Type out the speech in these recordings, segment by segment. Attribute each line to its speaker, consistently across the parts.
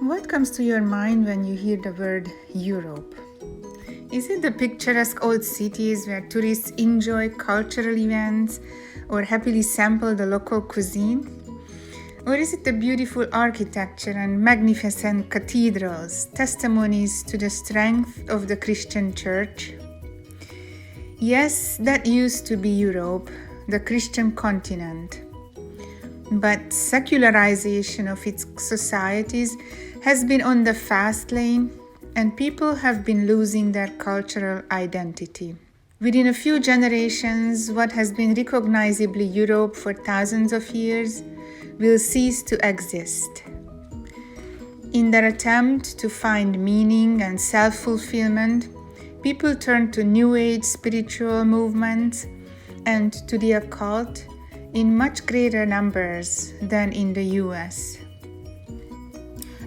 Speaker 1: What comes to your mind when you hear the word Europe? Is it the picturesque old cities where tourists enjoy cultural events or happily sample the local cuisine? Or is it the beautiful architecture and magnificent cathedrals, testimonies to the strength of the Christian church? Yes, that used to be Europe, the Christian continent. But secularization of its societies has been on the fast lane, and people have been losing their cultural identity. Within a few generations, what has been recognizably Europe for thousands of years will cease to exist. In their attempt to find meaning and self-fulfillment, people turn to New Age spiritual movements and to the occult in much greater numbers than in the US.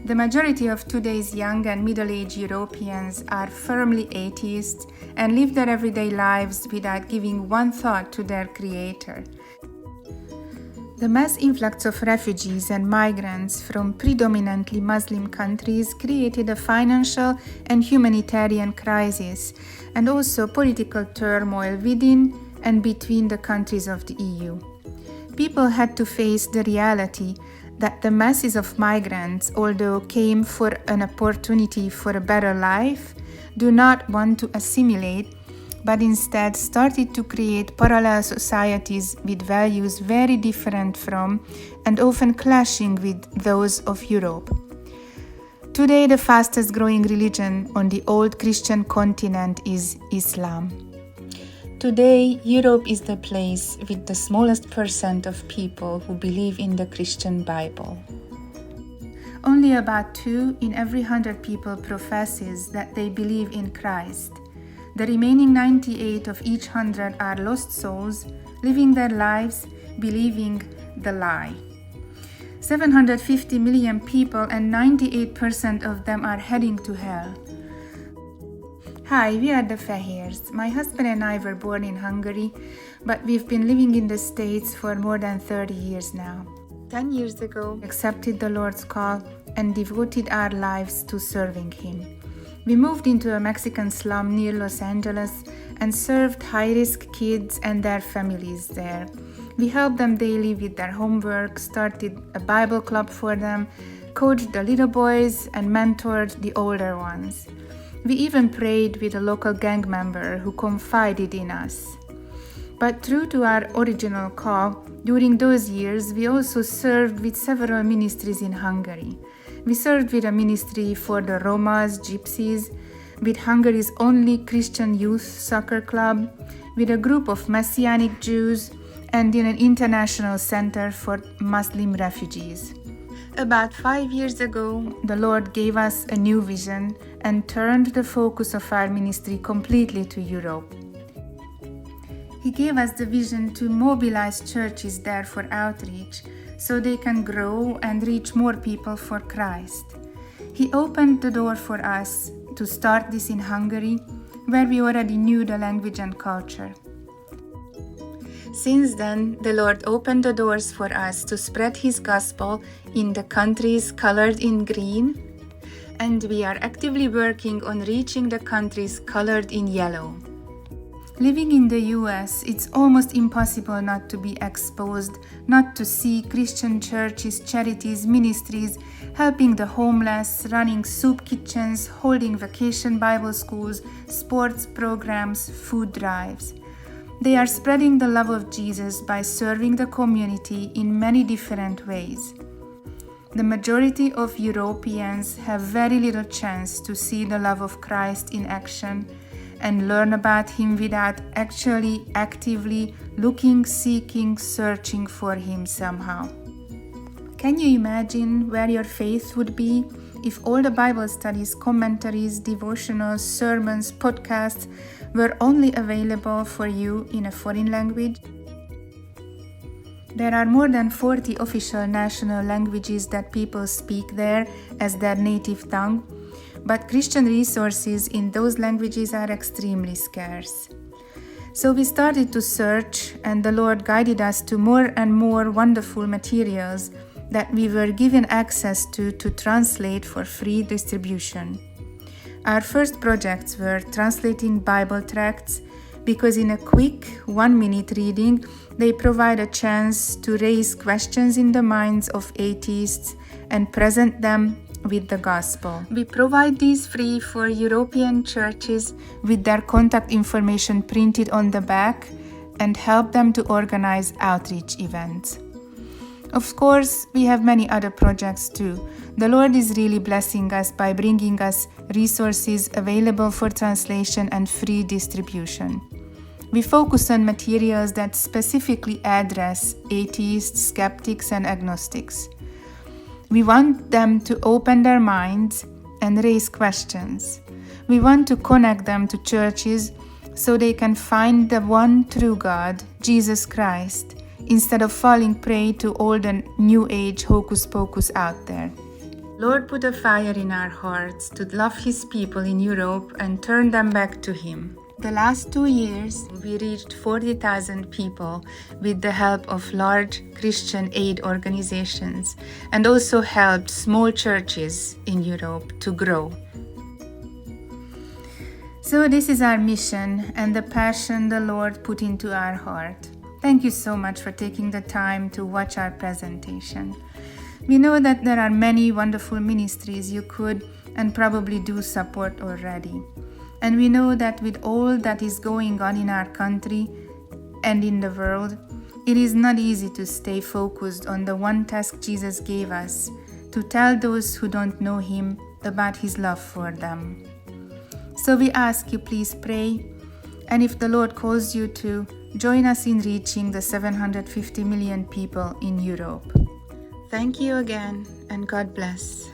Speaker 1: The majority of today's young and middle-aged Europeans are firmly atheists and live their everyday lives without giving one thought to their Creator. The mass influx of refugees and migrants from predominantly Muslim countries created a financial and humanitarian crisis and also political turmoil within and between the countries of the EU. People had to face the reality that the masses of migrants, although came for an opportunity for a better life, do not want to assimilate, but instead started to create parallel societies with values very different from and often clashing with those of Europe. Today, the fastest growing religion on the old Christian continent is Islam. Today, Europe is the place with the smallest percent of people who believe in the Christian Bible. Only about 2 in every 100 people professes that they believe in Christ. The remaining 98 of each 100 are lost souls, living their lives believing the lie. 750 million people and 98% of them are heading to hell. Hi, we are the Fehérs. My husband and I were born in Hungary, but we've been living in the States for more than 30 years now. 10 years ago, we accepted the Lord's call and devoted our lives to serving Him. We moved into a Mexican slum near Los Angeles and served high-risk kids and their families there. We helped them daily with their homework, started a Bible club for them, coached the little boys, and mentored the older ones. We even prayed with a local gang member who confided in us. But true to our original call, during those years we also served with several ministries in Hungary. We served with a ministry for the Romas, Gypsies, with Hungary's only Christian youth soccer club, with a group of Messianic Jews, and in an international center for Muslim refugees. About 5 years ago, the Lord gave us a new vision and turned the focus of our ministry completely to Europe. He gave us the vision to mobilize churches there for outreach so they can grow and reach more people for Christ. He opened the door for us to start this in Hungary, where we already knew the language and culture. Since then, the Lord opened the doors for us to spread His gospel in the countries colored in green, and we are actively working on reaching the countries colored in yellow. Living in the US, it's almost impossible not to be exposed, not to see Christian churches, charities, ministries, helping the homeless, running soup kitchens, holding vacation Bible schools, sports programs, food drives. They are spreading the love of Jesus by serving the community in many different ways. The majority of Europeans have very little chance to see the love of Christ in action and learn about Him without actually actively looking, seeking, searching for Him somehow. Can you imagine where your faith would be if all the Bible studies, commentaries, devotionals, sermons, podcasts were only available for you in a foreign language? There are more than 40 official national languages that people speak there as their native tongue, but Christian resources in those languages are extremely scarce. So we started to search, and the Lord guided us to more and more wonderful materials that we were given access to translate for free distribution. Our first projects were translating Bible tracts because in a quick 1-minute reading, they provide a chance to raise questions in the minds of atheists and present them with the gospel. We provide these free for European churches with their contact information printed on the back and help them to organize outreach events. Of course, we have many other projects too. The Lord is really blessing us by bringing us resources available for translation and free distribution. We focus on materials that specifically address atheists, skeptics, and agnostics. We want them to open their minds and raise questions. We want to connect them to churches so they can find the one true God, Jesus Christ, instead of falling prey to all the new age hocus pocus out there. Lord, put a fire in our hearts to love His people in Europe and turn them back to Him. The last 2 years, we reached 40,000 people with the help of large Christian aid organizations and also helped small churches in Europe to grow. So this is our mission and the passion the Lord put into our heart. Thank you so much for taking the time to watch our presentation. We know that there are many wonderful ministries you could and probably do support already. And we know that with all that is going on in our country and in the world, it is not easy to stay focused on the one task Jesus gave us, to tell those who don't know Him about His love for them. So we ask you, please pray, and if the Lord calls you to, join us in reaching the 750 million people in Europe. Thank you again, and God bless.